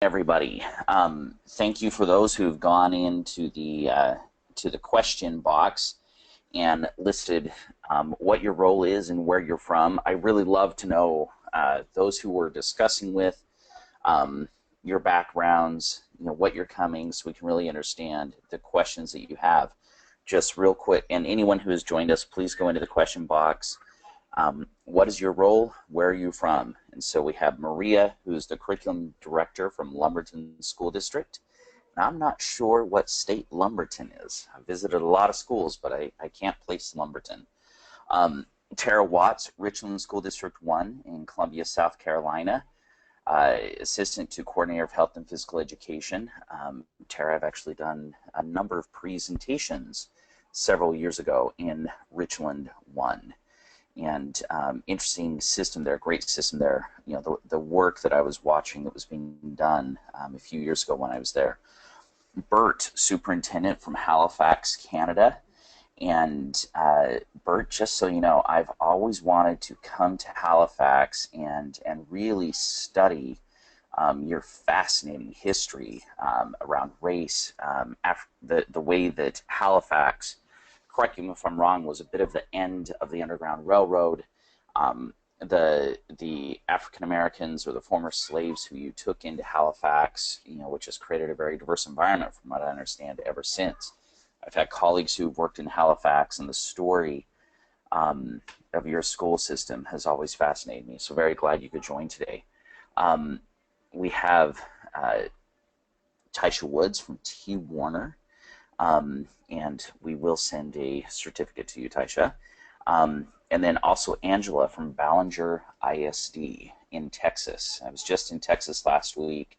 everybody. Thank you for those who've gone into the question box and listed what your role is and where you're from. I really love to know those who we're discussing with, your backgrounds, what you're coming, so we can really understand the questions that you have. Just real quick, and anyone who has joined us, please go into the question box. What is your role? Where are you from? And so we have Maria, who's the curriculum director from Lumberton School District. And I'm not sure what state Lumberton is. I've visited a lot of schools, but I can't place Lumberton. Tara Watts, Richland School District 1 in Columbia, South Carolina. Assistant to Coordinator of Health and Physical Education. Tara, I've actually done a number of presentations several years ago in Richland 1. And interesting system there, great system there. The work that I was watching that was being done a few years ago when I was there. Bert, superintendent from Halifax, Canada. And Bert, just so you know, I've always wanted to come to Halifax and really study your fascinating history around race, the way that Halifax, correct me if I'm wrong, was a bit of the end of the Underground Railroad. The African Americans or the former slaves who you took into Halifax, which has created a very diverse environment from what I understand ever since. I've had colleagues who've worked in Halifax, and the story of your school system has always fascinated me. So very glad you could join today. We have Taisha Woods from T. Warner. And we will send a certificate to you, Taisha. And then also Angela from Ballinger ISD in Texas. I was just in Texas last week,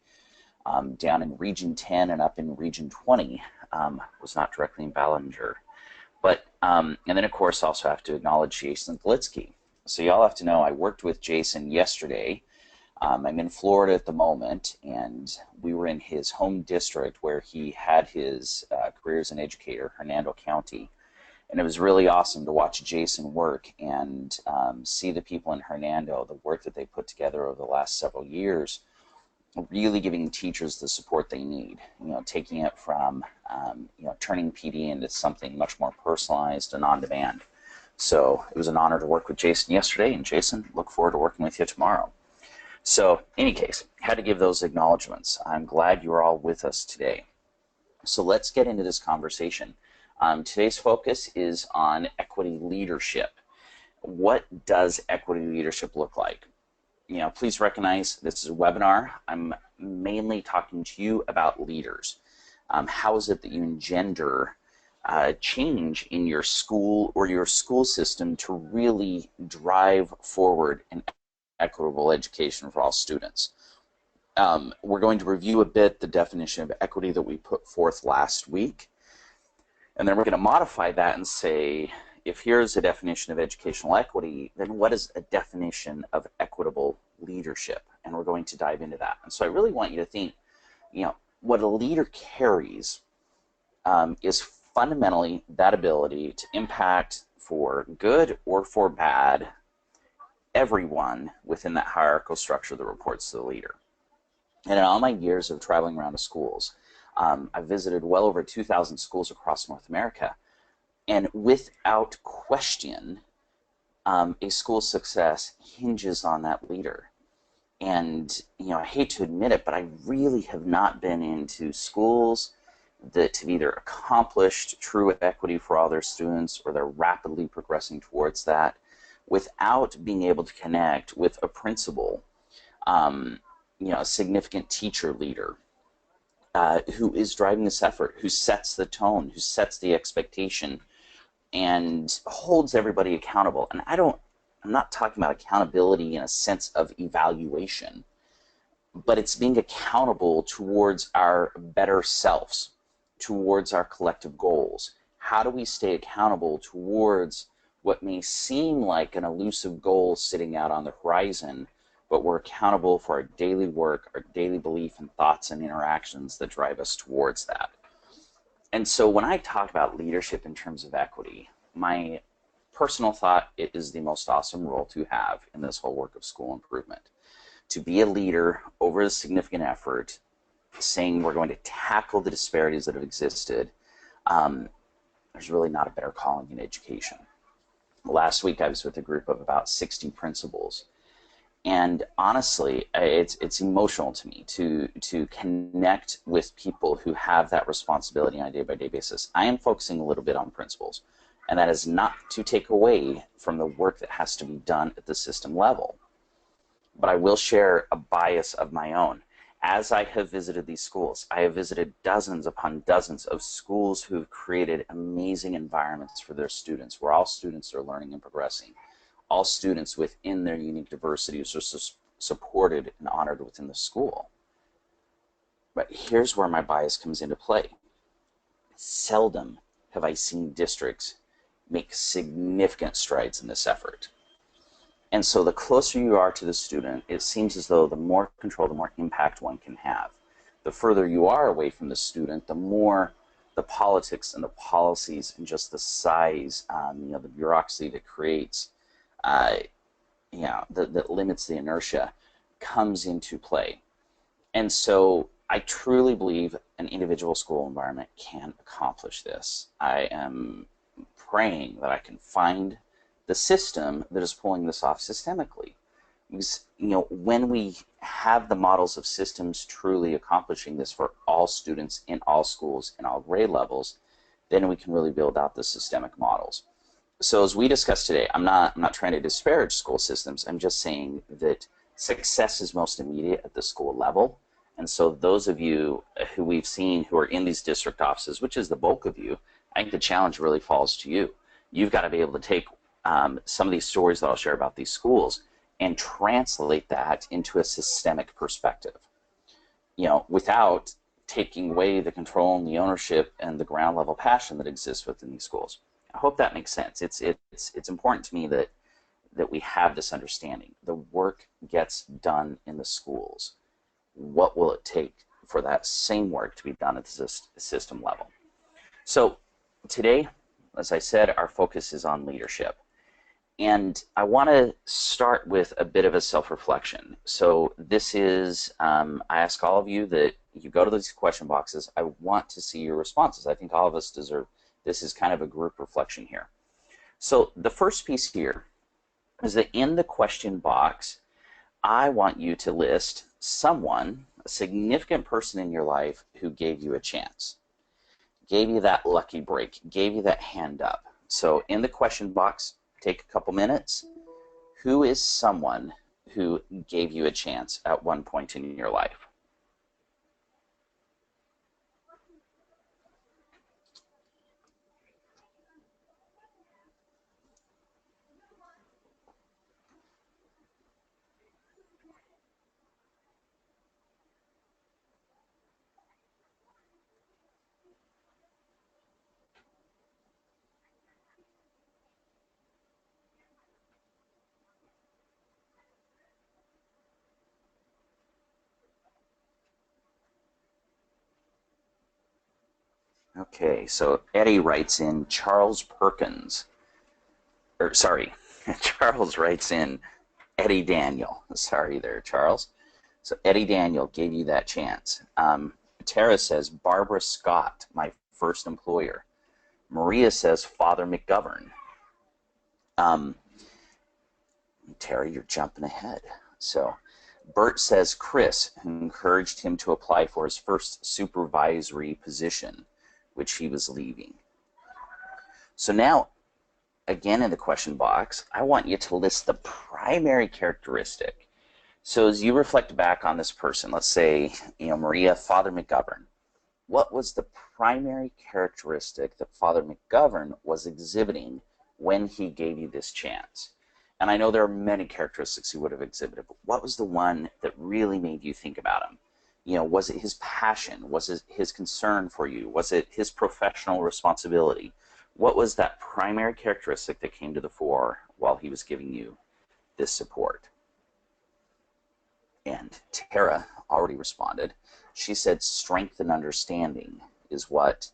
down in Region 10 and up in Region 20. Was not directly in Ballinger. But, and then of course also have to acknowledge Jason Glitsky. So y'all have to know I worked with Jason yesterday. I'm in Florida at the moment, and we were in his home district where he had his career as an educator, Hernando County. And it was really awesome to watch Jason work and see the people in Hernando, the work that they put together over the last several years, really giving teachers the support they need, taking it from, turning PD into something much more personalized and on-demand. So it was an honor to work with Jason yesterday, and Jason, look forward to working with you tomorrow. So, in any case, had to give those acknowledgments. I'm glad you are all with us today. So let's get into this conversation. Today's focus is on equity leadership. What does equity leadership look like? Please recognize this is a webinar. I'm mainly talking to you about leaders. How is it that you engender change in your school or your school system to really drive forward an equitable education for all students? We're going to review a bit the definition of equity that we put forth last week, and then we're going to modify that and say, if here's a definition of educational equity, then what is a definition of equitable leadership? And we're going to dive into that. And so I really want you to think, what a leader carries is fundamentally that ability to impact for good or for bad everyone within that hierarchical structure that reports to the leader. And in all my years of traveling around to schools, I've visited well over 2,000 schools across North America. And without question, a school's success hinges on that leader. And, I hate to admit it, but I really have not been into schools that have either accomplished true equity for all their students or they're rapidly progressing towards that without being able to connect with a principal, a significant teacher leader who is driving this effort, who sets the tone, who sets the expectation, and holds everybody accountable. And I'm not talking about accountability in a sense of evaluation, but it's being accountable towards our better selves, towards our collective goals. How do we stay accountable towards what may seem like an elusive goal sitting out on the horizon, but we're accountable for our daily work, our daily belief and thoughts and interactions that drive us towards that. And so when I talk about leadership in terms of equity, my personal thought, it is the most awesome role to have in this whole work of school improvement. To be a leader over a significant effort saying we're going to tackle the disparities that have existed, there's really not a better calling in education. Last week I was with a group of about 60 principals, and honestly, it's emotional to me to connect with people who have that responsibility on a day-by-day basis. I am focusing a little bit on principals, and that is not to take away from the work that has to be done at the system level. But I will share a bias of my own. As I have visited these schools, I have visited dozens upon dozens of schools who've created amazing environments for their students, where all students are learning and progressing. All students within their unique diversities are supported and honored within the school. But here's where my bias comes into play. Seldom have I seen districts make significant strides in this effort. And so the closer you are to the student, it seems as though the more control, the more impact one can have. The further you are away from the student, the more the politics and the policies and just the size, the bureaucracy that creates, that limits the inertia comes into play. And so I truly believe an individual school environment can accomplish this. I am praying that I can find the system that is pulling this off systemically. Because, when we have the models of systems truly accomplishing this for all students in all schools in all grade levels, then we can really build out the systemic models. So as we discussed today, I'm not trying to disparage school systems. I'm just saying that success is most immediate at the school level. And so those of you who we've seen who are in these district offices, which is the bulk of you, I think the challenge really falls to you. You've got to be able to take some of these stories that I'll share about these schools and translate that into a systemic perspective, without taking away the control and the ownership and the ground level passion that exists within these schools. I hope that makes sense. It's important to me that we have this understanding. The work gets done in the schools. What will it take for that same work to be done at the system level? So today, as I said, our focus is on leadership. And I want to start with a bit of a self-reflection. So this is, I ask all of you that you go to these question boxes. I want to see your responses. I think all of us deserve, this is kind of a group reflection here. So the first piece here is that in the question box, I want you to list someone, a significant person in your life who gave you a chance, gave you that lucky break, gave you that hand up. So in the question box, take a couple minutes. Who is someone who gave you a chance at one point in your life? Okay, so Eddie writes in Charles Perkins, or sorry, Charles writes in Eddie Daniel. Sorry there, Charles. So Eddie Daniel gave you that chance. Tara says Barbara Scott, my first employer. Maria says Father McGovern. Tara, you're jumping ahead. So Bert says Chris, who encouraged him to apply for his first supervisory position, which he was leaving. So now, again in the question box, I want you to list the primary characteristic. So as you reflect back on this person, let's say, Maria, Father McGovern, what was the primary characteristic that Father McGovern was exhibiting when he gave you this chance? And I know there are many characteristics he would have exhibited, but what was the one that really made you think about him? Was it his passion? Was it his concern for you? Was it his professional responsibility? What was that primary characteristic that came to the fore while he was giving you this support? And Tara already responded. She said strength and understanding is what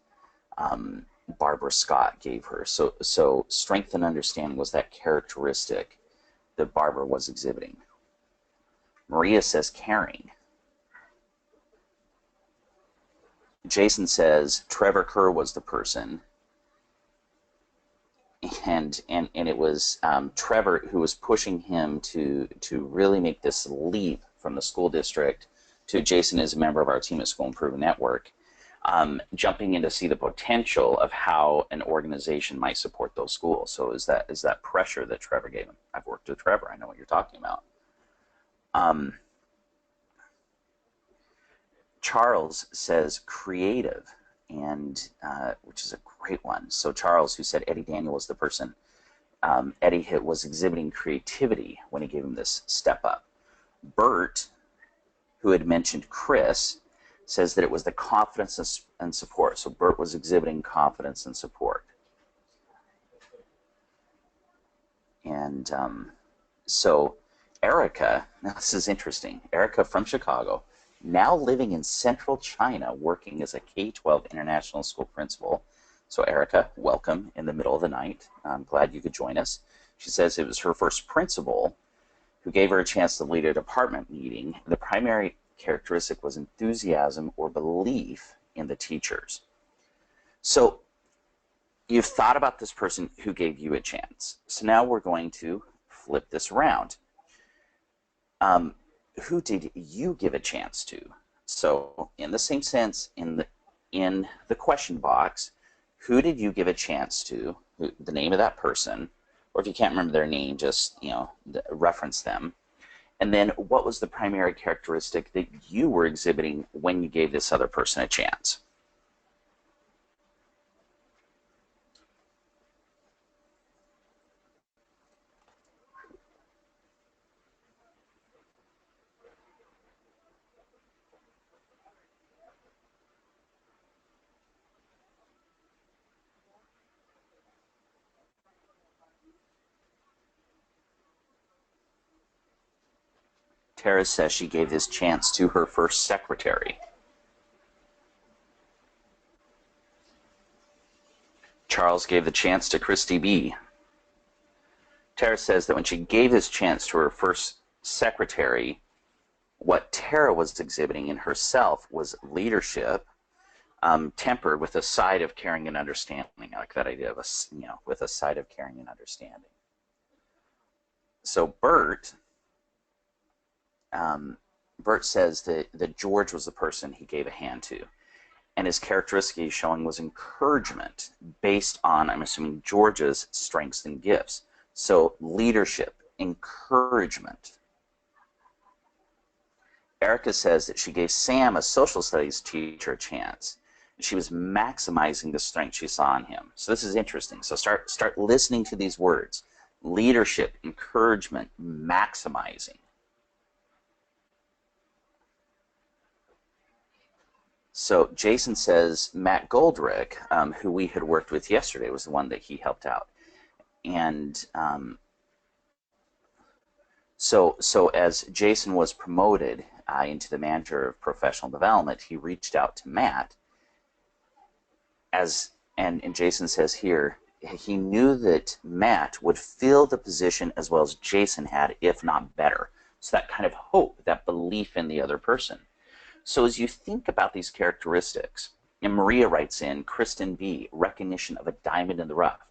Barbara Scott gave her. So strength and understanding was that characteristic that Barbara was exhibiting. Maria says caring. Jason says Trevor Kerr was the person, and it was Trevor who was pushing him to really make this leap from the school district to Jason as a member of our team at School Improvement Network, jumping in to see the potential of how an organization might support those schools. So is that pressure that Trevor gave him? I've worked with Trevor. I know what you're talking about. Charles says creative, and which is a great one. So Charles, who said Eddie Daniel was the person, Eddie was exhibiting creativity when he gave him this step up. Bert, who had mentioned Chris, says that it was the confidence and support. So Bert was exhibiting confidence and support. And so Erica, now this is interesting, Erica from Chicago, now living in central China, working as a K-12 international school principal. So Erica, welcome in the middle of the night. I'm glad you could join us. She says it was her first principal who gave her a chance to lead a department meeting. The primary characteristic was enthusiasm or belief in the teachers. So you've thought about this person who gave you a chance. So now we're going to flip this around. Who did you give a chance to? So in the same sense, in the question box, who did you give a chance to? The name of that person, or if you can't remember their name, just reference them. And then what was the primary characteristic that you were exhibiting when you gave this other person a chance? Tara says she gave this chance to her first secretary. Charles gave the chance to Christy B. Tara says that when she gave this chance to her first secretary, what Tara was exhibiting in herself was leadership, tempered with a side of caring and understanding. I like that idea of with a side of caring and understanding. So Bert says that George was the person he gave a hand to, and his characteristic he's showing was encouragement based on, I'm assuming, George's strengths and gifts. So leadership, encouragement. Erica says that she gave Sam, a social studies teacher, a chance. She was maximizing the strength she saw in him. So this is interesting. So start listening to these words: leadership, encouragement, maximizing. So Jason says Matt Goldrick, who we had worked with yesterday, was the one that he helped out. And so as Jason was promoted into the manager of professional development, he reached out to Matt. And Jason says here, he knew that Matt would fill the position as well as Jason had, if not better. So that kind of hope, that belief in the other person. So as you think about these characteristics, and Maria writes in, Kristen B., recognition of a diamond in the rough,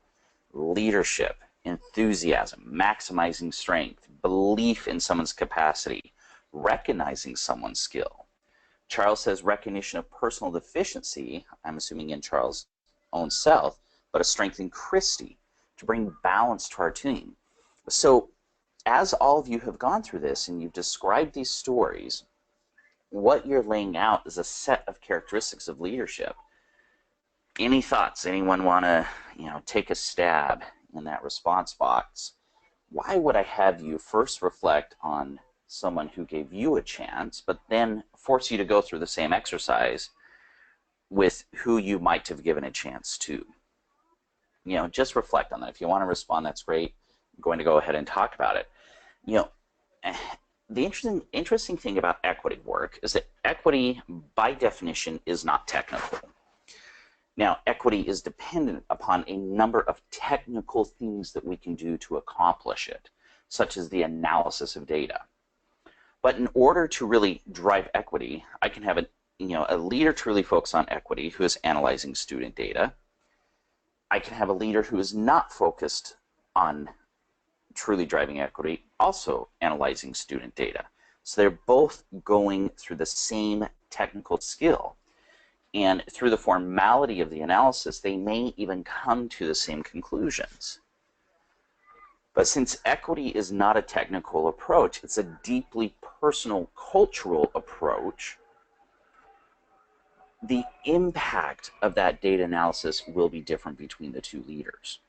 leadership, enthusiasm, maximizing strength, belief in someone's capacity, recognizing someone's skill. Charles says recognition of personal deficiency, I'm assuming in Charles' own self, but a strength in Christy to bring balance to our team. So as all of you have gone through this and you've described these stories, what you're laying out is a set of characteristics of leadership. Any thoughts? Anyone want to, take a stab in that response box? Why would I have you first reflect on someone who gave you a chance, but then force you to go through the same exercise with who you might have given a chance to? Just reflect on that. If you want to respond, that's great. I'm going to go ahead and talk about it. The interesting thing about equity work is that equity, by definition, is not technical. Now, equity is dependent upon a number of technical things that we can do to accomplish it, such as the analysis of data. But in order to really drive equity, I can have an a leader truly focused on equity who is analyzing student data. I can have a leader who is not focused on truly driving equity, also analyzing student data. So they're both going through the same technical skill. And through the formality of the analysis, they may even come to the same conclusions. But since equity is not a technical approach, it's a deeply personal, cultural approach, the impact of that data analysis will be different between the two leaders.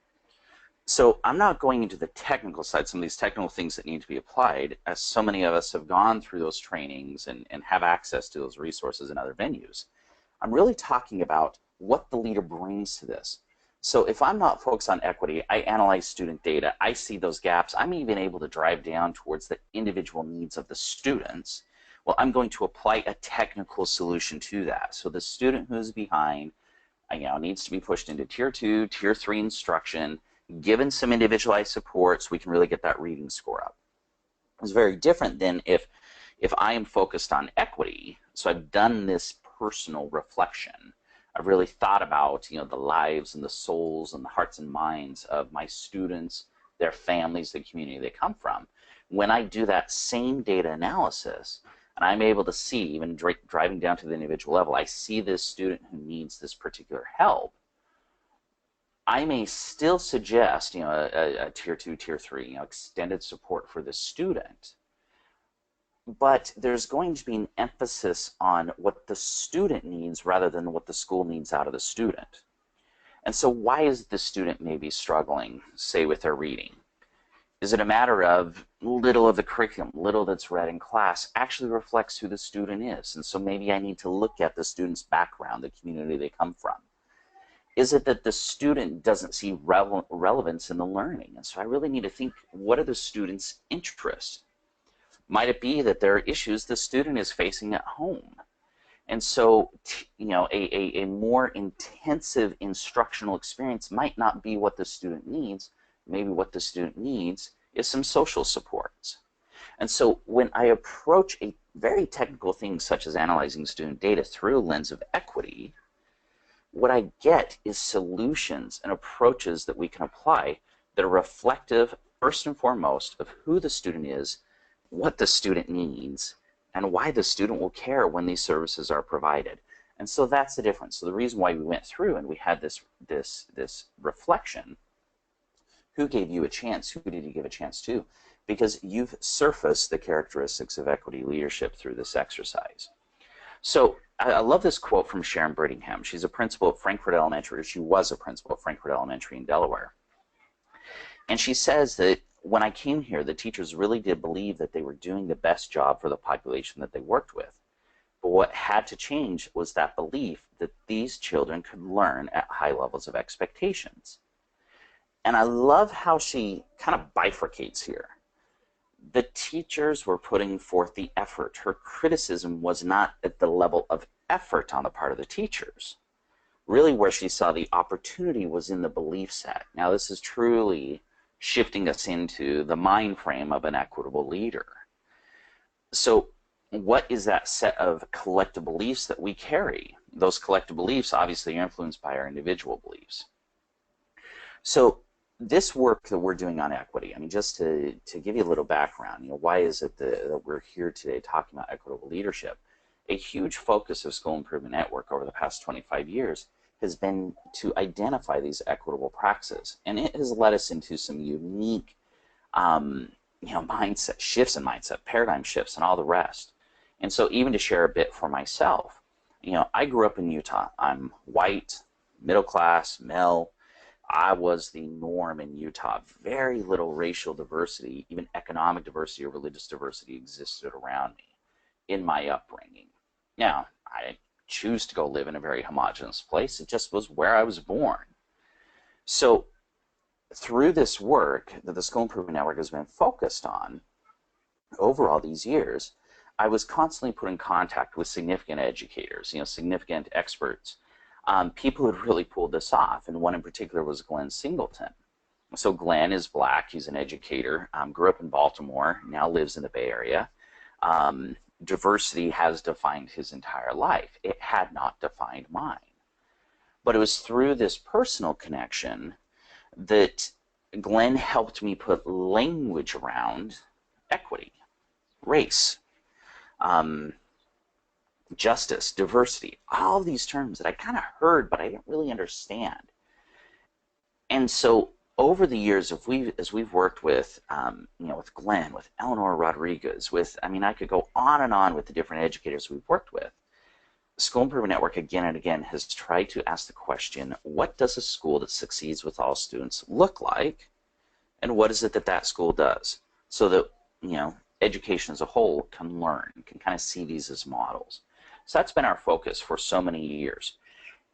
So I'm not going into the technical side, some of these technical things that need to be applied, as so many of us have gone through those trainings and have access to those resources in other venues. I'm really talking about what the leader brings to this. So if I'm not focused on equity, I analyze student data, I see those gaps, I'm even able to drive down towards the individual needs of the students. Well, I'm going to apply a technical solution to that. So the student who's behind, needs to be pushed into Tier 2, Tier 3 instruction, given some individualized support so we can really get that reading score up. It's very different than if I am focused on equity, so I've done this personal reflection. I've really thought about the lives and the souls and the hearts and minds of my students, their families, the community they come from. When I do that same data analysis, and I'm able to see, even driving down to the individual level, I see this student who needs this particular help, I may still suggest a Tier 2, Tier 3, extended support for the student, but there's going to be an emphasis on what the student needs rather than what the school needs out of the student. And so why is the student maybe struggling, say, with their reading? Is it a matter of little of the curriculum, little that's read in class actually reflects who the student is? And so maybe I need to look at the student's background, the community they come from. Is it that the student doesn't see relevance in the learning? And so I really need to think, what are the student's interests? Might it be that there are issues the student is facing at home? And so, a more intensive instructional experience might not be what the student needs. Maybe what the student needs is some social supports. And so when I approach a very technical thing such as analyzing student data through a lens of equity, what I get is solutions and approaches that we can apply that are reflective, first and foremost, of who the student is, what the student needs, and why the student will care when these services are provided. And so that's the difference. So the reason why we went through and we had this reflection, who gave you a chance? Who did you give a chance to? Because you've surfaced the characteristics of equity leadership through this exercise. So I love this quote from Sharon Brittingham. She's a principal of Frankfort Elementary, or she was a principal of Frankfort Elementary in Delaware. And she says that when I came here, the teachers really did believe that they were doing the best job for the population that they worked with. But what had to change was that belief that these children could learn at high levels of expectations. And I love how she kind of bifurcates here. The teachers were putting forth the effort. Her criticism was not at the level of effort on the part of the teachers. Really where she saw the opportunity was in the belief set. Now this is truly shifting us into the mind frame of an equitable leader. So what is that set of collective beliefs that we carry? Those collective beliefs obviously are influenced by our individual beliefs. So this work that we're doing on equity, just to give you a little background, why is it that we're here today talking about equitable leadership? A huge focus of School Improvement Network over the past 25 years has been to identify these equitable practices, and it has led us into some unique mindset shifts and mindset paradigm shifts and all the rest. And so even to share a bit for myself, I grew up in Utah. I'm white, middle class, male. I was the norm in Utah. Very little racial diversity, even economic diversity or religious diversity existed around me in my upbringing. Now, I didn't choose to go live in a very homogenous place. It just was where I was born. So through this work that the School Improvement Network has been focused on over all these years, I was constantly put in contact with significant educators, significant experts, people who had really pulled this off, and one in particular was Glenn Singleton. So Glenn is black, he's an educator, grew up in Baltimore, now lives in the Bay Area, diversity has defined his entire life. It had not defined mine. But it was through this personal connection that Glenn helped me put language around equity, race, justice, diversity, all these terms that I kind of heard, but I didn't really understand. And so over the years, as we've worked with, with Glenn, with Eleanor Rodriguez, I could go on and on with the different educators we've worked with. School Improvement Network again and again has tried to ask the question, what does a school that succeeds with all students look like, and what is it that that school does, so that education as a whole can learn, can kind of see these as models. So that's been our focus for so many years.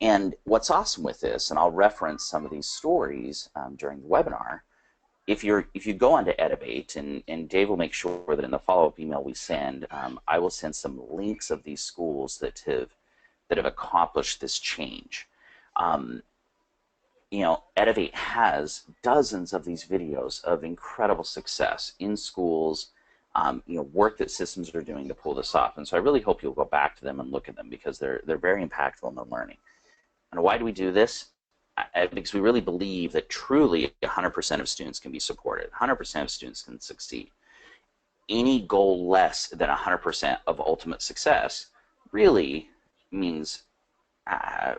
And what's awesome with this, and I'll reference some of these stories during the webinar, if you go onto Edabate, and Dave will make sure that in the follow-up email we send, I will send some links of these schools that have accomplished this change. Edabate has dozens of these videos of incredible success in schools, work that systems are doing to pull this off. And so I really hope you'll go back to them and look at them, because they're very impactful in the learning. And why do we do this? Because we really believe that truly 100% of students can be supported. 100% of students can succeed. Any goal less than 100% of ultimate success really means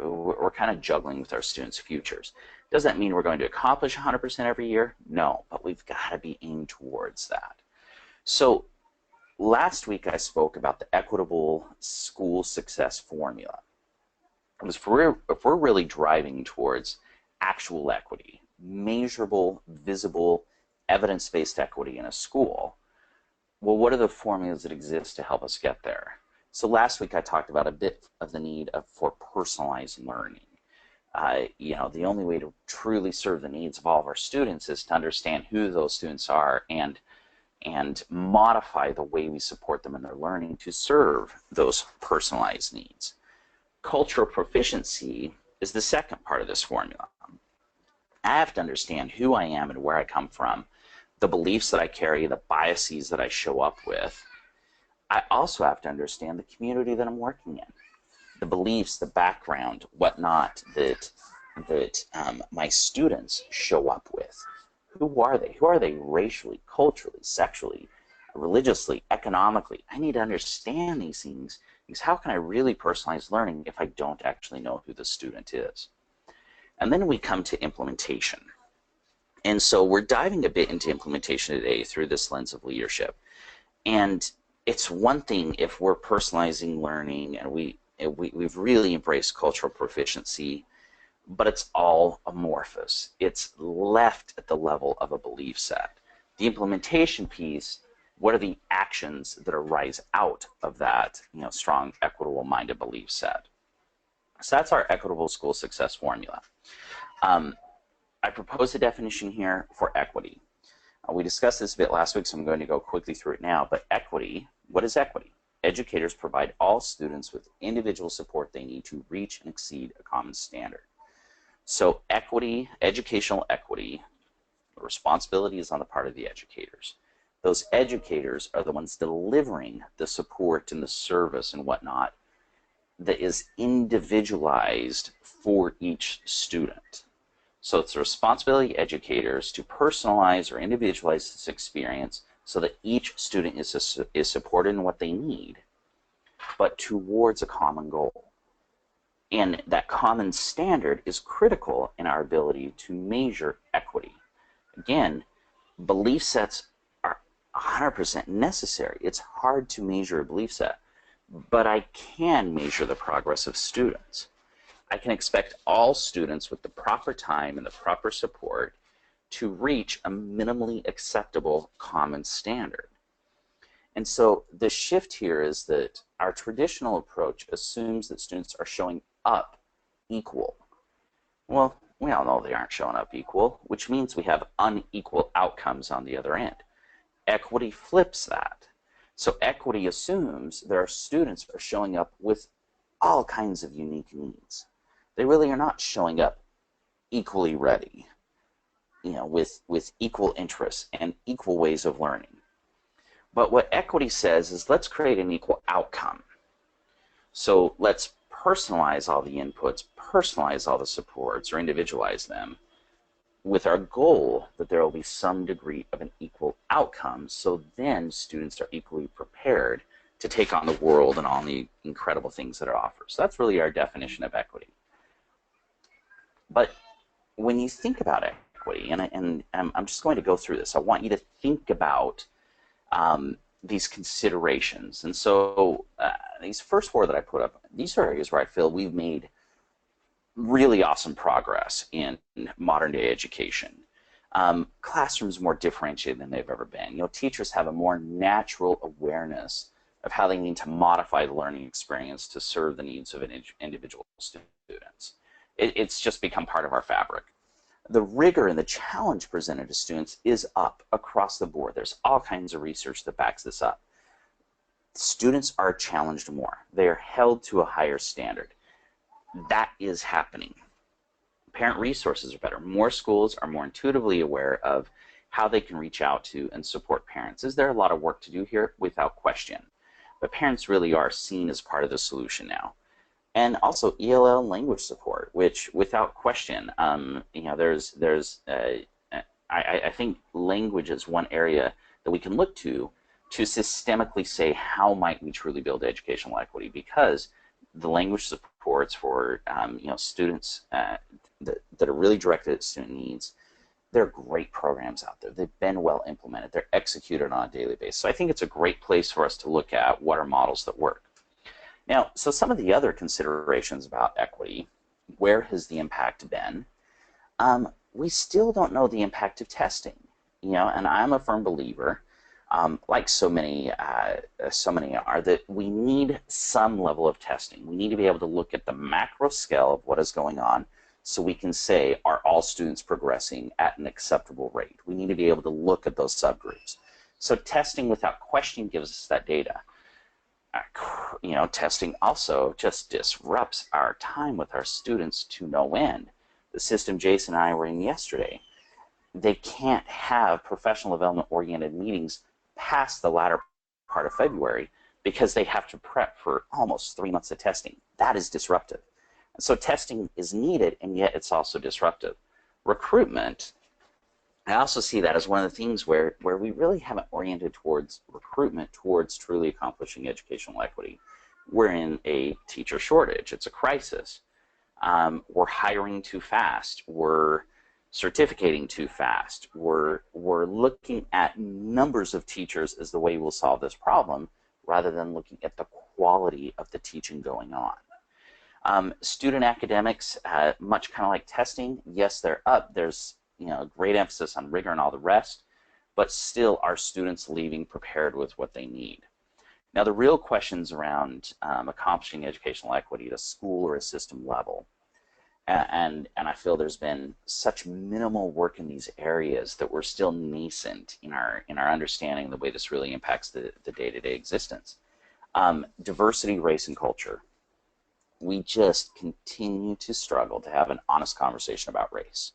we're kind of juggling with our students' futures. Does that mean we're going to accomplish 100% every year? No, but we've got to be aimed towards that. So last week I spoke about the equitable school success formula. Because if we're really driving towards actual equity, measurable, visible, evidence-based equity in a school, well, what are the formulas that exist to help us get there? So last week I talked about a bit of the need for personalized learning. The only way to truly serve the needs of all of our students is to understand who those students are and modify the way we support them in their learning to serve those personalized needs. Cultural proficiency is the second part of this formula. I have to understand who I am and where I come from, the beliefs that I carry, the biases that I show up with. I also have to understand the community that I'm working in, the beliefs, the background, whatnot that my students show up with. Who are they? Who are they racially, culturally, sexually, religiously, economically? I need to understand these things, because how can I really personalize learning if I don't actually know who the student is? And then we come to implementation. And so we're diving a bit into implementation today through this lens of leadership. And it's one thing if we're personalizing learning and we've really embraced cultural proficiency, but it's all amorphous. It's left at the level of a belief set. The implementation piece, what are the actions that arise out of that strong, equitable-minded belief set? So that's our equitable school success formula. I proposed a definition here for equity. We discussed this a bit last week, so I'm going to go quickly through it now. But equity, what is equity? Educators provide all students with individual support they need to reach and exceed a common standard. So equity, educational equity, responsibility is on the part of the educators. Those educators are the ones delivering the support and the service and whatnot that is individualized for each student. So it's the responsibility of educators to personalize or individualize this experience so that each student is supported in what they need, but towards a common goal. And that common standard is critical in our ability to measure equity. Again, belief sets are 100% necessary. It's hard to measure a belief set, but I can measure the progress of students. I can expect all students with the proper time and the proper support to reach a minimally acceptable common standard. And so the shift here is that our traditional approach assumes that students are showing up equal. Well, we all know they aren't showing up equal, which means we have unequal outcomes on the other end. Equity flips that. So equity assumes that our students are showing up with all kinds of unique needs. They really are not showing up equally ready, with equal interests and equal ways of learning. But what equity says is let's create an equal outcome. So let's personalize all the inputs, personalize all the supports, or individualize them with our goal that there will be some degree of an equal outcome, so then students are equally prepared to take on the world and all the incredible things that it offers. So that's really our definition of equity. But when you think about equity, and I'm just going to go through this, I want you to think about these considerations. And so these first four that I put up, these are areas where I feel we've made really awesome progress in modern day education. Classrooms more differentiated than they've ever been. You know, teachers have a more natural awareness of how they need to modify the learning experience to serve the needs of individual students. It's just become part of our fabric. The rigor and the challenge presented to students is up across the board. There's all kinds of research that backs this up. Students are challenged more. They are held to a higher standard. That is happening. Parent resources are better. More schools are more intuitively aware of how they can reach out to and support parents. Is there a lot of work to do here? Without question. But parents really are seen as part of the solution now. And also ELL language support, which without question, you know, I think language is one area that we can look to systemically say how might we truly build educational equity, because the language supports for you know, students that are really directed at student needs, there are great programs out there. They've been well implemented. They're executed on a daily basis. So I think it's a great place for us to look at what are models that work. Now, so some of the other considerations about equity, where has the impact been? We still don't know the impact of testing, you know, and I'm a firm believer, like so many are, that we need some level of testing. We need to be able to look at the macro scale of what is going on so we can say, are all students progressing at an acceptable rate? We need to be able to look at those subgroups. So testing without question gives us that data. You know, testing also just disrupts our time with our students to no end. The system Jason and I were in yesterday, they can't have professional development oriented meetings past the latter part of February because they have to prep for almost 3 months of testing. That is disruptive. And so testing is needed, and yet it's also disruptive. Recruitment, I also see that as one of the things where we really haven't oriented towards recruitment, towards truly accomplishing educational equity. We're in a teacher shortage. It's a crisis. We're hiring too fast. We're certificating too fast. We're looking at numbers of teachers as the way we'll solve this problem, rather than looking at the quality of the teaching going on. Student academics, much kind of like testing, yes, they're up. There's, you know, great emphasis on rigor and all the rest, but still are students leaving prepared with what they need? Now, the real questions around accomplishing educational equity at a school or a system level, and I feel there's been such minimal work in these areas that we're still nascent in our understanding of the way this really impacts the day-to-day existence. Diversity, race, and culture. We just continue to struggle to have an honest conversation about race.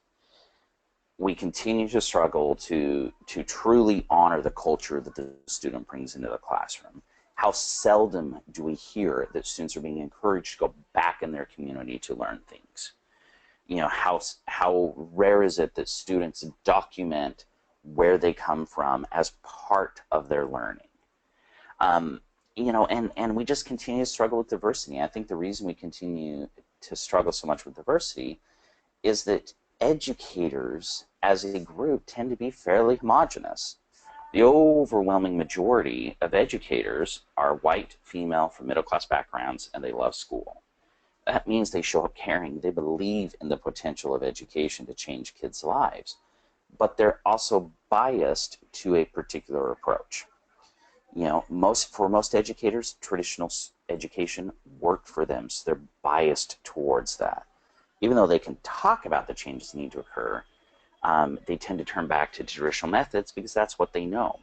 We continue to struggle to truly honor the culture that the student brings into the classroom. How seldom do we hear that students are being encouraged to go back in their community to learn things? You know, how rare is it that students document where they come from as part of their learning? You know, and we just continue to struggle with diversity. I think the reason we continue to struggle so much with diversity is that educators as a group tend to be fairly homogenous. The overwhelming majority of educators are white, female, from middle-class backgrounds, and they love school. That means they show up caring. They believe in the potential of education to change kids' lives, but they're also biased to a particular approach. You know, for most educators, traditional education worked for them, so they're biased towards that. Even though they can talk about the changes that need to occur, they tend to turn back to traditional methods because that's what they know.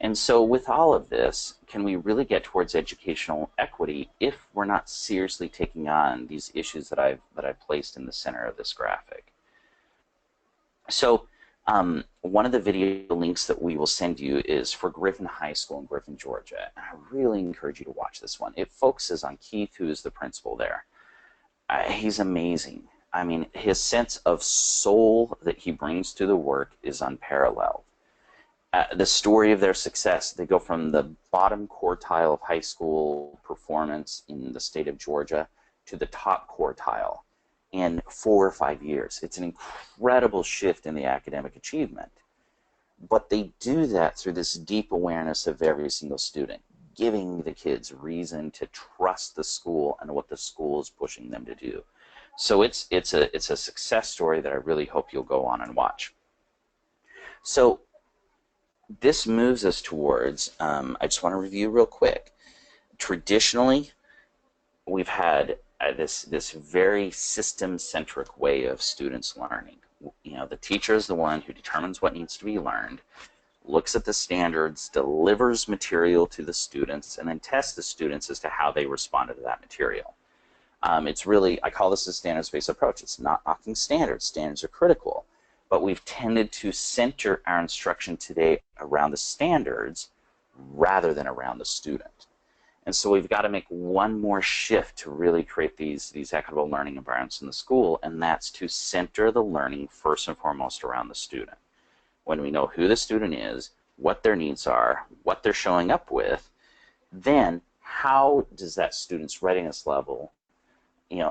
And so with all of this, can we really get towards educational equity if we're not seriously taking on these issues that I've placed in the center of this graphic? So One of the video links that we will send you is for Griffin High School in Griffin, Georgia. And I really encourage you to watch this one. It focuses on Keith, who is the principal there. He's amazing. I mean, his sense of soul that he brings to the work is unparalleled. The story of their success, they go from the bottom quartile of high school performance in the state of Georgia to the top quartile in 4 or 5 years. It's an incredible shift in the academic achievement. But they do that through this deep awareness of every single student, giving the kids reason to trust the school and what the school is pushing them to do. So it's a success story that I really hope you'll go on and watch. So this moves us towards, I just want to review real quick. Traditionally, we've had this very system-centric way of students learning. You know, the teacher is the one who determines what needs to be learned, looks at the standards, delivers material to the students, and then tests the students as to how they responded to that material. It's really, I call this a standards-based approach. It's not knocking standards. Standards are critical. But we've tended to center our instruction today around the standards rather than around the student. And so we've got to make one more shift to really create these equitable learning environments in the school, and that's to center the learning first and foremost around the student. When we know who the student is, what their needs are, what they're showing up with, then how does that student's readiness level,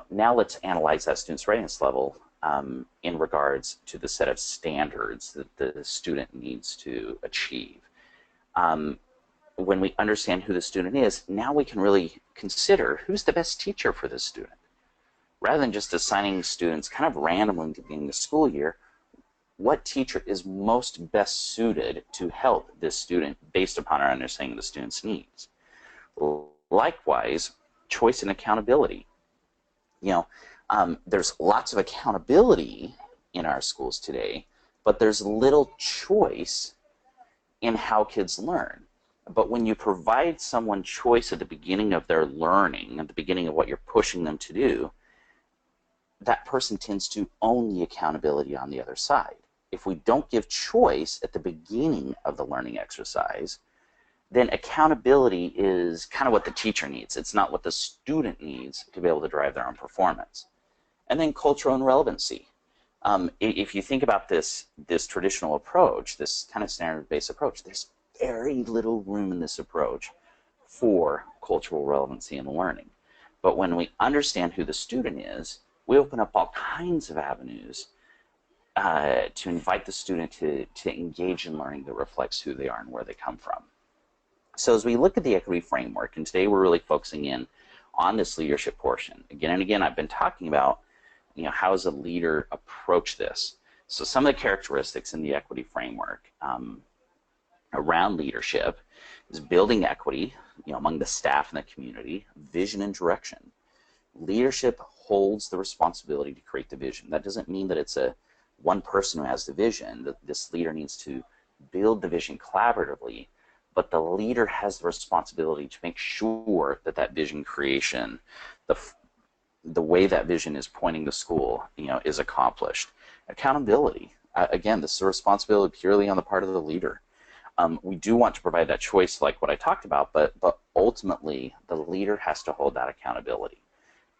now let's analyze that student's readiness level in regards to the set of standards that the student needs to achieve. When we understand who the student is, now we can really consider who's the best teacher for this student. Rather than just assigning students kind of randomly at the beginning of the school year, what teacher is most best suited to help this student based upon our understanding of the student's needs? Likewise, choice and accountability. There's lots of accountability in our schools today, but there's little choice in how kids learn. But when you provide someone choice at the beginning of their learning, at the beginning of what you're pushing them to do, that person tends to own the accountability on the other side. If we don't give choice at the beginning of the learning exercise, then accountability is kind of what the teacher needs. It's not what the student needs to be able to drive their own performance. And then cultural and relevancy. If you think about this traditional approach, this kind of standard-based approach, there's very little room in this approach for cultural relevancy in learning. But when we understand who the student is, we open up all kinds of avenues to invite the student to engage in learning that reflects who they are and where they come from. So as we look at the equity framework, and today we're really focusing in on this leadership portion. Again and again, I've been talking about, how does a leader approach this? So some of the characteristics in the equity framework around leadership is building equity, among the staff and the community, vision and direction. Leadership holds the responsibility to create the vision. That doesn't mean that it's one person who has the vision. That this leader needs to build the vision collaboratively, but the leader has the responsibility to make sure that that vision creation, the way that vision is pointing the school, is accomplished. Accountability. Again, this is a responsibility purely on the part of the leader. We do want to provide that choice like what I talked about, but ultimately the leader has to hold that accountability.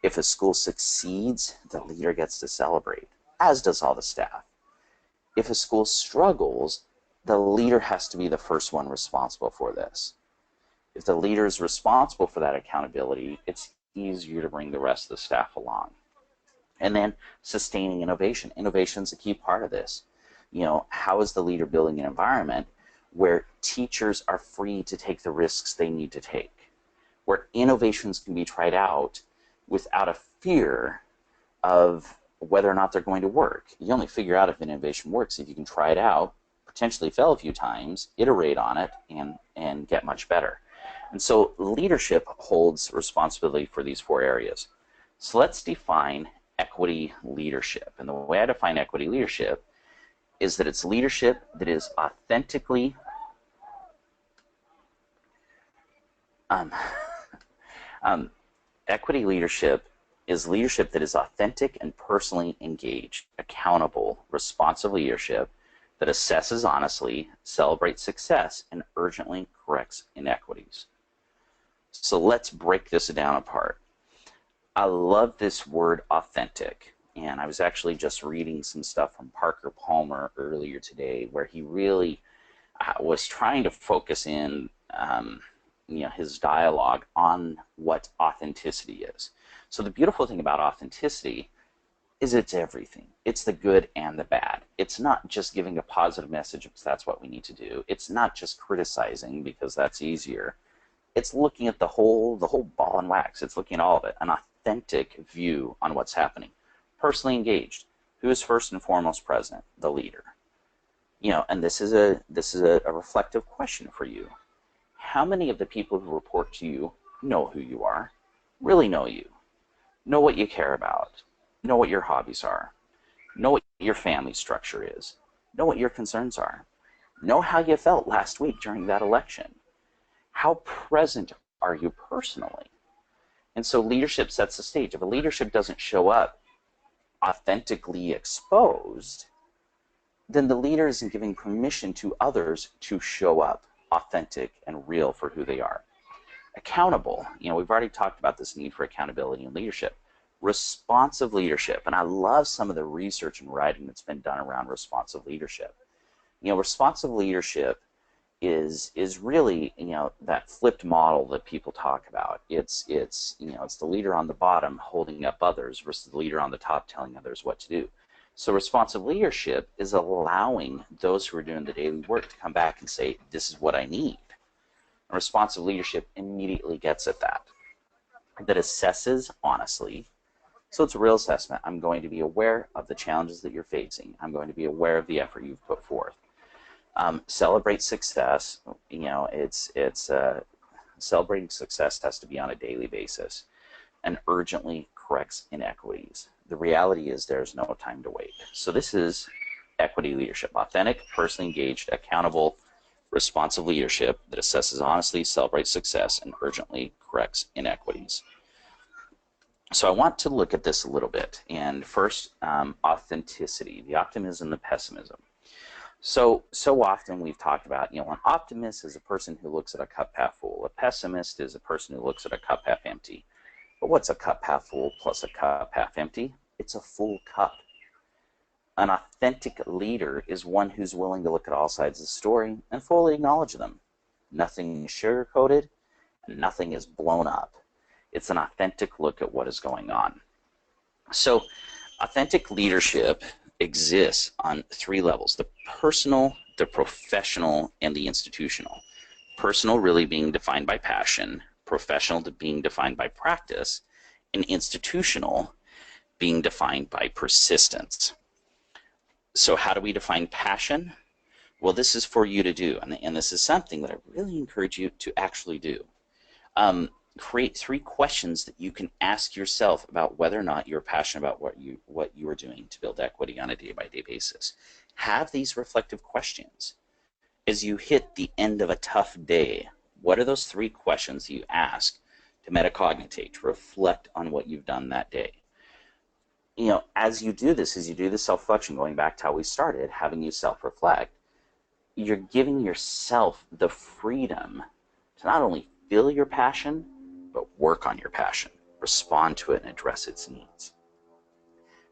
If a school succeeds, the leader gets to celebrate, as does all the staff. If a school struggles, the leader has to be the first one responsible for this. If the leader is responsible for that accountability, it's easier to bring the rest of the staff along. And then sustaining innovation. Innovation is a key part of this. How is the leader building an environment where teachers are free to take the risks they need to take, where innovations can be tried out without a fear of whether or not they're going to work. You only figure out if an innovation works if you can try it out, potentially fail a few times, iterate on it, and get much better. And so leadership holds responsibility for these 4 areas. So let's define equity leadership. And the way I define equity leadership is that it's leadership that is authentically equity leadership is leadership that is authentic and personally engaged, accountable, responsive leadership that assesses honestly, celebrates success, and urgently corrects inequities. So let's break this down apart. I love this word authentic, and I was actually just reading some stuff from Parker Palmer earlier today where he really was trying to focus in his dialogue on what authenticity is. So the beautiful thing about authenticity is it's everything. It's the good and the bad. It's not just giving a positive message because that's what we need to do. It's not just criticizing because that's easier. It's looking at the whole ball and wax. It's looking at all of it. An authentic view on what's happening. Personally engaged. Who is first and foremost present? The leader. And this is a reflective question for you. How many of the people who report to you know who you are, really know you, know what you care about, know what your hobbies are, know what your family structure is, know what your concerns are, know how you felt last week during that election? How present are you personally? And so leadership sets the stage. If a leadership doesn't show up authentically exposed, then the leader isn't giving permission to others to show up authentic and real for who they are. Accountable. We've already talked about this need for accountability in leadership. Responsive leadership. And I love some of the research and writing that's been done around responsive leadership. Responsive leadership is really that flipped model that people talk about. It's the leader on the bottom holding up others versus the leader on the top telling others what to do. So responsive leadership is allowing those who are doing the daily work to come back and say, this is what I need. And responsive leadership immediately gets at that assesses honestly. So it's a real assessment. I'm going to be aware of the challenges that you're facing. I'm going to be aware of the effort you've put forth. Celebrate success. Celebrating success has to be on a daily basis, and urgently corrects inequities. The reality is there's no time to wait. So this is equity leadership. Authentic, personally engaged, accountable, responsive leadership that assesses honestly, celebrates success, and urgently corrects inequities. So I want to look at this a little bit. And first, authenticity, the optimism, the pessimism. So often we've talked about, an optimist is a person who looks at a cup half full. A pessimist is a person who looks at a cup half empty. But what's a cup half full plus a cup half empty? It's a full cup. An authentic leader is one who's willing to look at all sides of the story and fully acknowledge them. Nothing is sugar-coated, nothing is blown up. It's an authentic look at what is going on. So authentic leadership exists on three levels: the personal, the professional, and the institutional. Personal really being defined by passion, professional being defined by practice, and institutional being defined by persistence. So how do we define passion? Well, this is for you to do, and this is something that I really encourage you to actually do. Create 3 questions that you can ask yourself about whether or not you're passionate about what you are doing to build equity on a day-by-day basis. Have these reflective questions. As you hit the end of a tough day, what are those 3 questions that you ask to metacognitate, to reflect on what you've done that day? As you do this, as you do the self-reflection, going back to how we started, having you self-reflect, you're giving yourself the freedom to not only feel your passion, but work on your passion, respond to it, and address its needs.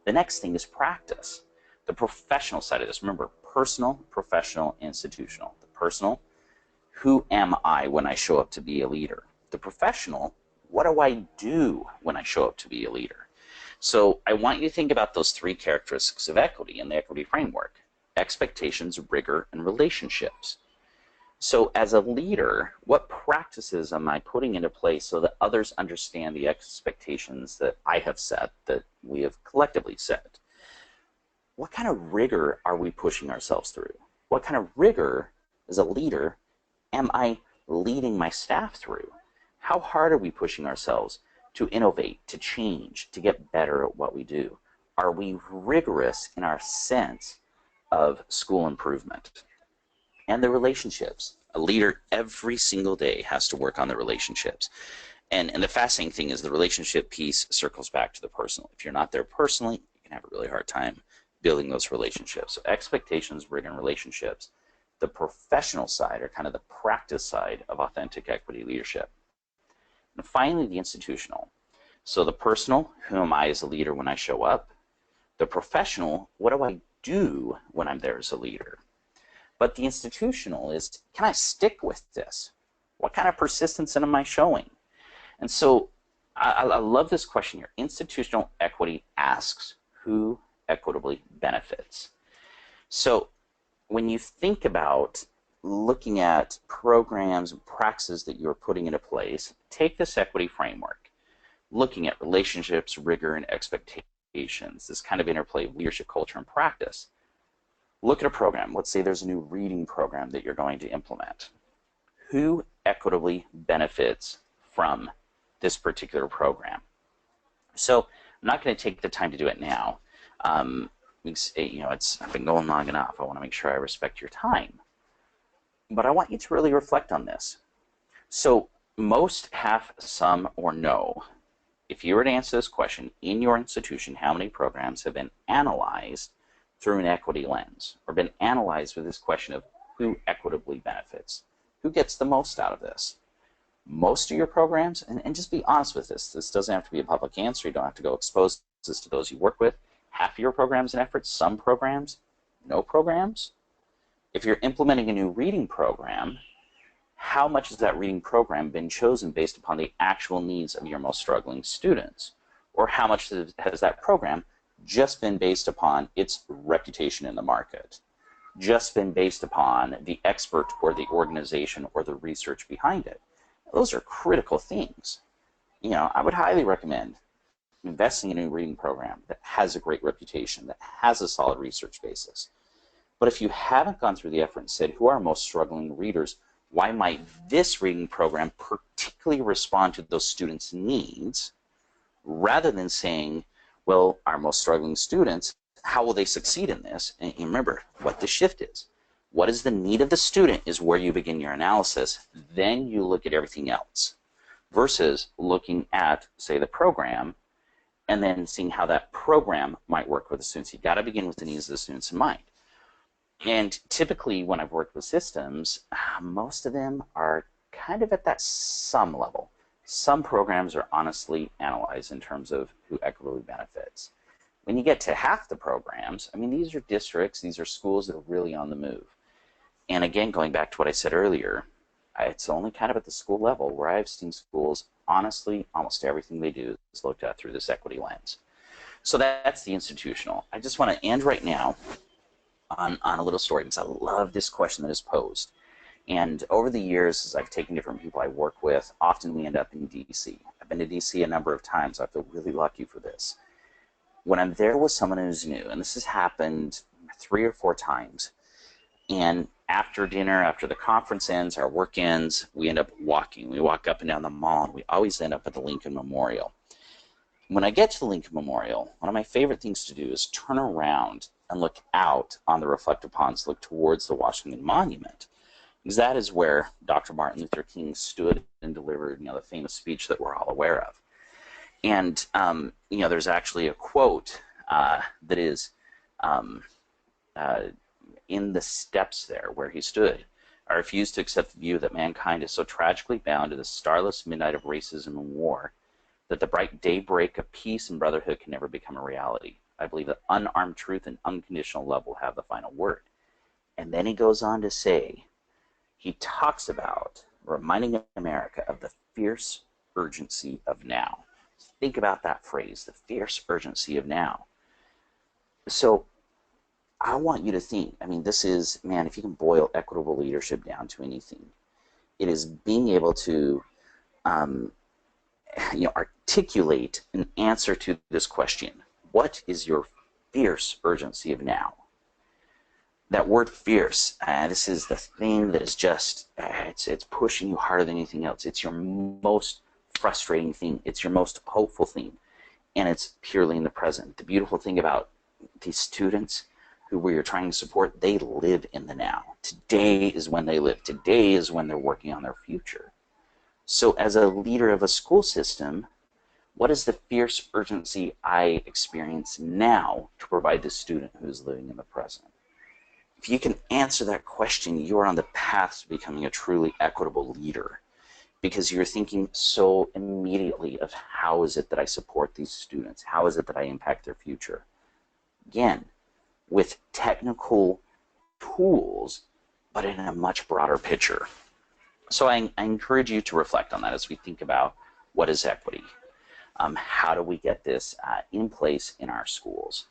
The next thing is practice. The professional side of this. Remember, personal, professional, institutional. The personal, who am I when I show up to be a leader? The professional, what do I do when I show up to be a leader? So I want you to think about those 3 characteristics of equity in the equity framework: expectations, rigor, and relationships. So as a leader, what practices am I putting into place so that others understand the expectations that I have set, that we have collectively set? What kind of rigor are we pushing ourselves through? What kind of rigor, as a leader, am I leading my staff through? How hard are we pushing ourselves to innovate, to change, to get better at what we do? Are we rigorous in our sense of school improvement? And the relationships. A leader every single day has to work on the relationships. And the fascinating thing is the relationship piece circles back to the personal. If you're not there personally, you can have a really hard time building those relationships. So expectations, rigor, and relationships. The professional side, or kind of the practice side of authentic equity leadership. And finally, the institutional. So the personal, who am I as a leader when I show up? The professional, what do I do when I'm there as a leader? But the institutional is, can I stick with this? What kind of persistence am I showing? And so I love this question here. Institutional equity asks, who equitably benefits? So when you think about looking at programs and practices that you're putting into place, take this equity framework, looking at relationships, rigor, and expectations, this kind of interplay of leadership, culture, and practice. Look at a program. Let's say there's a new reading program that you're going to implement. Who equitably benefits from this particular program? So I'm not going to take the time to do it now. I've been going long enough. I want to make sure I respect your time. But I want you to really reflect on this. So most, half, some, or no. If you were to answer this question, in your institution, how many programs have been analyzed through an equity lens, or been analyzed with this question of who equitably benefits? Who gets the most out of this? Most of your programs, and just be honest with this. This doesn't have to be a public answer. You don't have to go expose this to those you work with. Half of your programs and efforts, some programs, no programs. If you're implementing a new reading program, how much has that reading program been chosen based upon the actual needs of your most struggling students? Or how much has that program just been based upon its reputation in the market? Just been based upon the expert or the organization or the research behind it? Those are critical things. I would highly recommend investing in a new reading program that has a great reputation, that has a solid research basis. But if you haven't gone through the effort and said, who are our most struggling readers? Why might this reading program particularly respond to those students' needs, rather than saying, well, our most struggling students, how will they succeed in this? And remember what the shift is. What is the need of the student is where you begin your analysis. Then you look at everything else, versus looking at, say, the program and then seeing how that program might work with the students. You've got to begin with the needs of the students in mind. And typically when I've worked with systems, most of them are kind of at that some level. Some programs are honestly analyzed in terms of who equitably benefits. When you get to half the programs, these are districts, these are schools that are really on the move. And again, going back to what I said earlier, it's only kind of at the school level where I've seen schools, honestly, almost everything they do is looked at through this equity lens. So that's the institutional. I just want to end right now on a little story, because I love this question that is posed. And over the years, as I've taken different people I work with, often we end up in D.C. I've been to D.C. a number of times. I feel really lucky for this. When I'm there with someone who's new, and this has happened 3 or 4 times, and after dinner, after the conference ends, our work ends, we end up walking. We walk up and down the mall, and we always end up at the Lincoln Memorial. When I get to the Lincoln Memorial, one of my favorite things to do is turn around and look out on the reflective ponds, look towards the Washington Monument, because that is where Dr. Martin Luther King stood and delivered, the famous speech that we're all aware of. And there's actually a quote that is in the steps there where he stood. I refuse to accept the view that mankind is so tragically bound to the starless midnight of racism and war that the bright daybreak of peace and brotherhood can never become a reality. I believe that unarmed truth and unconditional love will have the final word. And then he goes on to say, he talks about reminding America of the fierce urgency of now. Think about that phrase, the fierce urgency of now. So I want you to think, this is, if you can boil equitable leadership down to anything, it is being able to articulate an answer to this question. What is your fierce urgency of now? That word fierce, this is the thing that is just, it's pushing you harder than anything else. It's your most frustrating thing. It's your most hopeful thing. And it's purely in the present. The beautiful thing about these students who we are trying to support, they live in the now. Today is when they live. Today is when they're working on their future. So as a leader of a school system, What is the fierce urgency I experience now to provide the student who is living in the present? If you can answer that question, you are on the path to becoming a truly equitable leader, because you're thinking so immediately of how is it that I support these students? How is it that I impact their future? Again, with technical tools, but in a much broader picture. So I encourage you to reflect on that as we think about what is equity. How do we get this in place in our schools?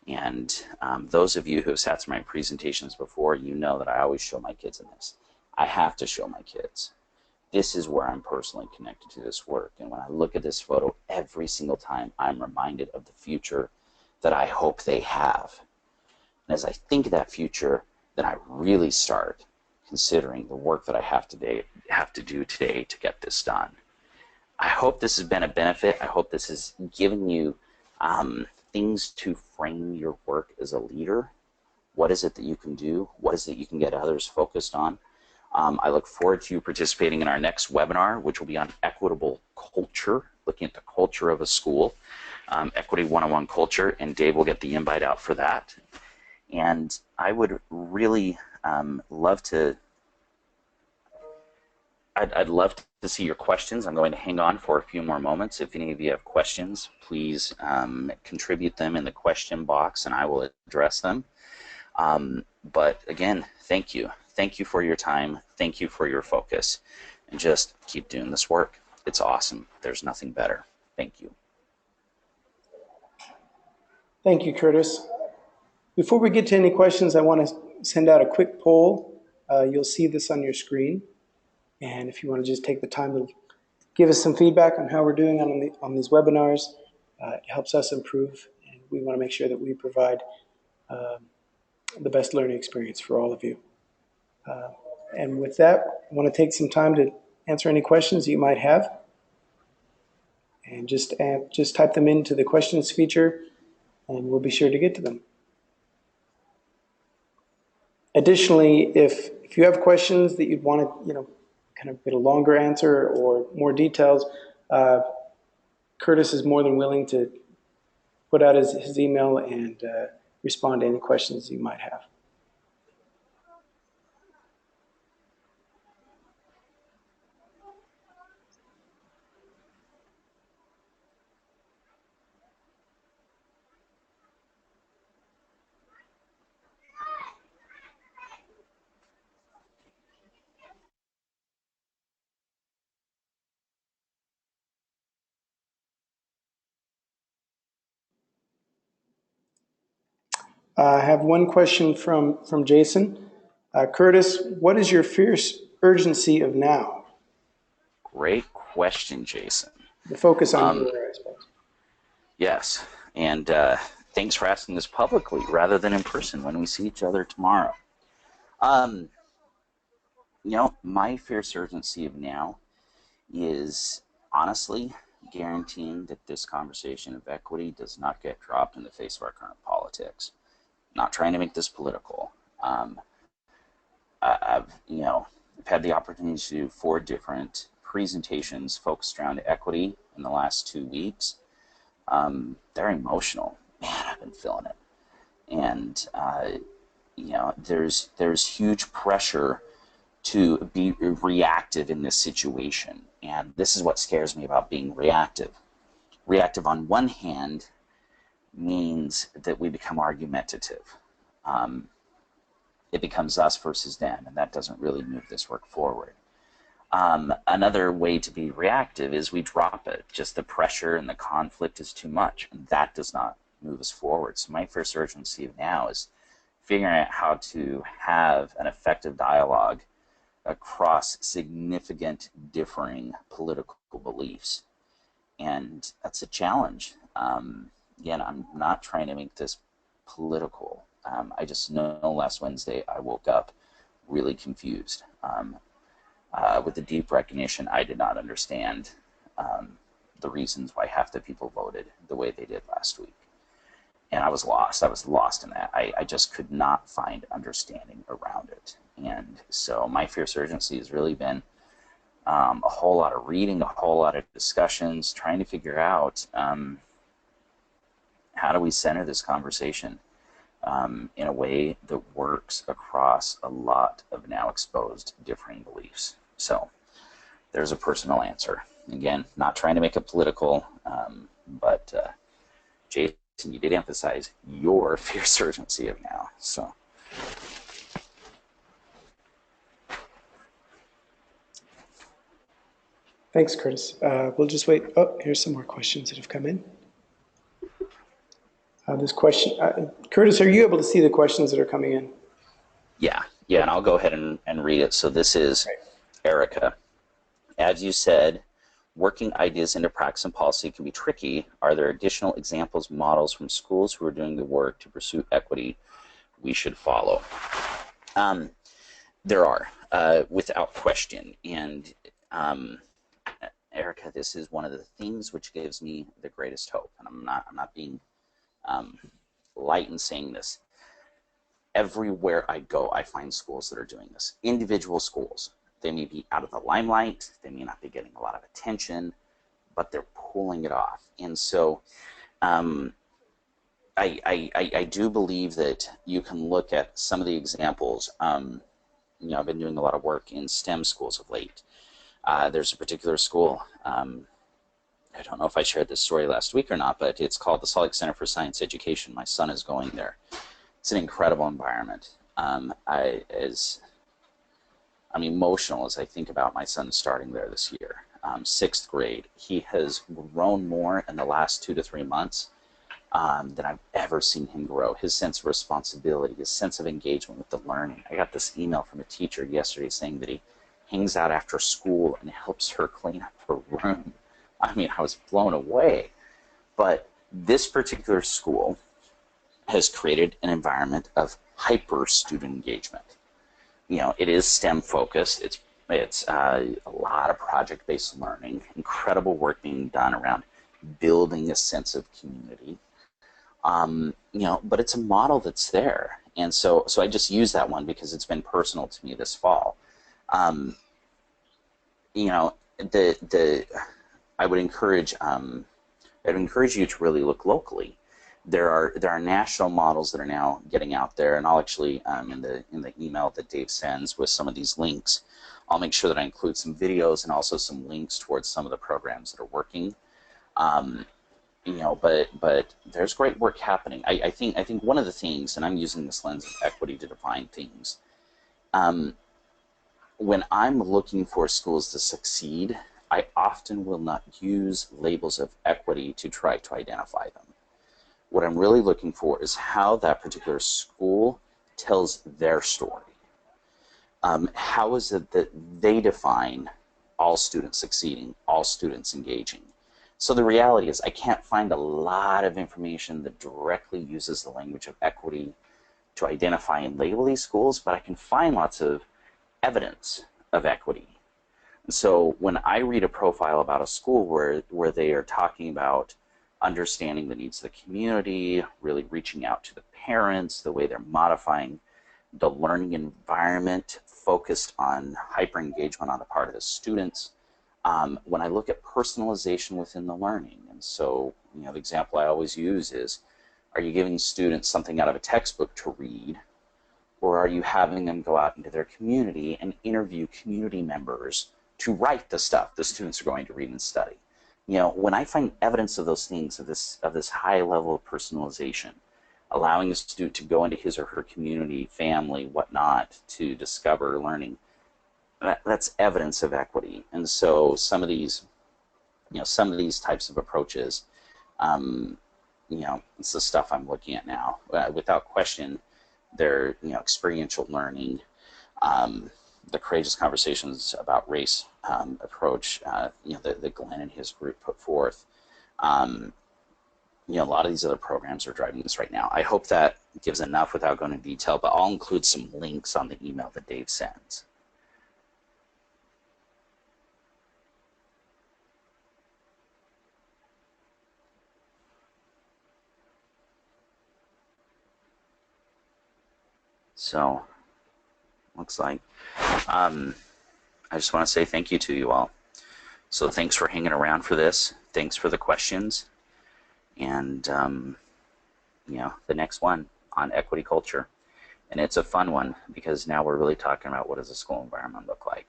And those of you who have sat through my presentations before, you know that I always show my kids in this. I have to show my kids. This is where I'm personally connected to this work. And when I look at this photo every single time, I'm reminded of the future that I hope they have. And as I think of that future, then I really start considering the work that I have to do today to get this done. I hope this has been a benefit. I hope this has given you things to frame your work as a leader. What is it that you can do? What is it you can get others focused on? I look forward to you participating in our next webinar, which will be on equitable culture, looking at the culture of a school, Equity 101 culture, and Dave will get the invite out for that. And I would really love to, I'd love to see your questions. I'm going to hang on for a few more moments. If any of you have questions, please contribute them in the question box and I will address them. But again, thank you. Thank you for your time. Thank you for your focus. And just keep doing this work. It's awesome. There's nothing better. Thank you. Thank you, Curtis. Before we get to any questions, I want to send out a quick poll. You'll see this on your screen. And if you want to just take the time to give us some feedback on how we're doing on these webinars, it helps us improve. And we want to make sure that we provide the best learning experience for all of you. And with that, I want to take some time to answer any questions that you might have. And just type them into the questions feature, and we'll be sure to get to them. Additionally, if you have questions that you'd want to, kind of get a longer answer or more details, Curtis is more than willing to put out his email and respond to any questions you might have. I have one question from Jason. Curtis, what is your fierce urgency of now? Great question, Jason. The focus on you, I suppose. Yes, and thanks for asking this publicly rather than in person when we see each other tomorrow. My fierce urgency of now is honestly guaranteeing that this conversation of equity does not get dropped in the face of our current politics. Not trying to make this political. I've had the opportunity to do 4 different presentations focused around equity in the last 2 weeks. They're emotional. Man, I've been feeling it. And there's huge pressure to be reactive in this situation. And this is what scares me about being reactive. Reactive on one hand means that we become argumentative. It becomes us versus them, and that doesn't really move this work forward. Another way to be reactive is we drop it. Just the pressure and the conflict is too much, and that does not move us forward. So my first urgency now is figuring out how to have an effective dialogue across significant differing political beliefs. And that's a challenge. Again, I'm not trying to make this political. I just know last Wednesday I woke up really confused with the deep recognition I did not understand the reasons why half the people voted the way they did last week. And I was lost. I was lost in that. I just could not find understanding around it. And so my fierce urgency has really been a whole lot of reading, a whole lot of discussions, trying to figure out how do we center this conversation in a way that works across a lot of now exposed differing beliefs. So there's a personal answer. Again, not trying to make it political, but Jason, you did emphasize your fierce urgency of now. So. Thanks, Curtis. We'll just wait. Oh, here's some more questions that have come in. This question, Curtis, are you able to see the questions that are coming in? Yeah, and I'll go ahead and read it. So this is Right. Erica. As you said, working ideas into practice and policy can be tricky. Are there additional examples, models from schools who are doing the work to pursue equity we should follow? There are, without question. And Erica, this is one of the things which gives me the greatest hope. And I'm not being light in saying this. Everywhere I go, I find schools that are doing this. Individual schools. They may be out of the limelight. They may not be getting a lot of attention, but they're pulling it off. And so I do believe that you can look at some of the examples. I've been doing a lot of work in STEM schools of late. There's a particular school. I don't know if I shared this story last week or not, but it's called the Salt Lake Center for Science Education. My son is going there. It's an incredible environment. I'm emotional as I think about my son starting there this year. 6th grade. He has grown more in the last 2 to 3 months than I've ever seen him grow. His sense of responsibility, his sense of engagement with the learning. I got this email from a teacher yesterday saying that he hangs out after school and helps her clean up her room. I was blown away. But this particular school has created an environment of hyper student engagement. It is STEM focused. It's a lot of project-based learning, incredible work being done around building a sense of community. But it's a model that's there. And so I just use that one because it's been personal to me this fall. I would encourage you to really look locally. There are national models that are now getting out there, and I'll actually in the email that Dave sends with some of these links, I'll make sure that I include some videos and also some links towards some of the programs that are working. But there's great work happening. I think one of the things, and I'm using this lens of equity to define things. When I'm looking for schools to succeed, I often will not use labels of equity to try to identify them. What I'm really looking for is how that particular school tells their story. How is it that they define all students succeeding, all students engaging? So the reality is I can't find a lot of information that directly uses the language of equity to identify and label these schools, but I can find lots of evidence of equity. So when I read a profile about a school where they are talking about understanding the needs of the community, really reaching out to the parents, the way they're modifying the learning environment focused on hyper engagement on the part of the students, when I look at personalization within the learning. And so, the example I always use is, are you giving students something out of a textbook to read, or are you having them go out into their community and interview community members to write the stuff the students are going to read and study? When I find evidence of those things, of this high level of personalization, allowing a student to go into his or her community, family, whatnot, to discover learning, that's evidence of equity. And so some of these types of approaches, it's the stuff I'm looking at now. Without question, they're experiential learning, the courageous conversations about race approach, that Glenn and his group put forth. A lot of these other programs are driving this right now. I hope that gives enough without going into detail, but I'll include some links on the email that Dave sends. So, looks like I I just want to say thank you to you all. So thanks for hanging around for this. Thanks for the questions. And, the next one on equity culture. And it's a fun one because now we're really talking about what does a school environment look like.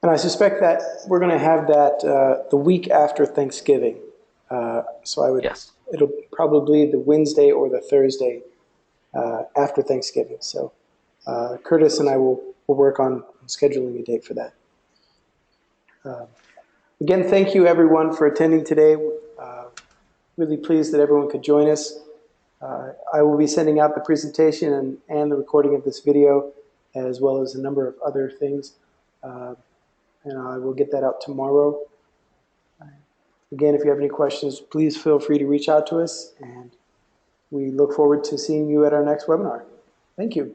And I suspect that we're going to have that the week after Thanksgiving. Yes. It'll probably be the Wednesday or the Thursday after Thanksgiving. So Curtis and I will work on scheduling a date for that. Again, thank you everyone for attending today. Really pleased that everyone could join us. I will be sending out the presentation and the recording of this video, as well as a number of other things. And I will get that out tomorrow. Again, if you have any questions, please feel free to reach out to us, and we look forward to seeing you at our next webinar. Thank you.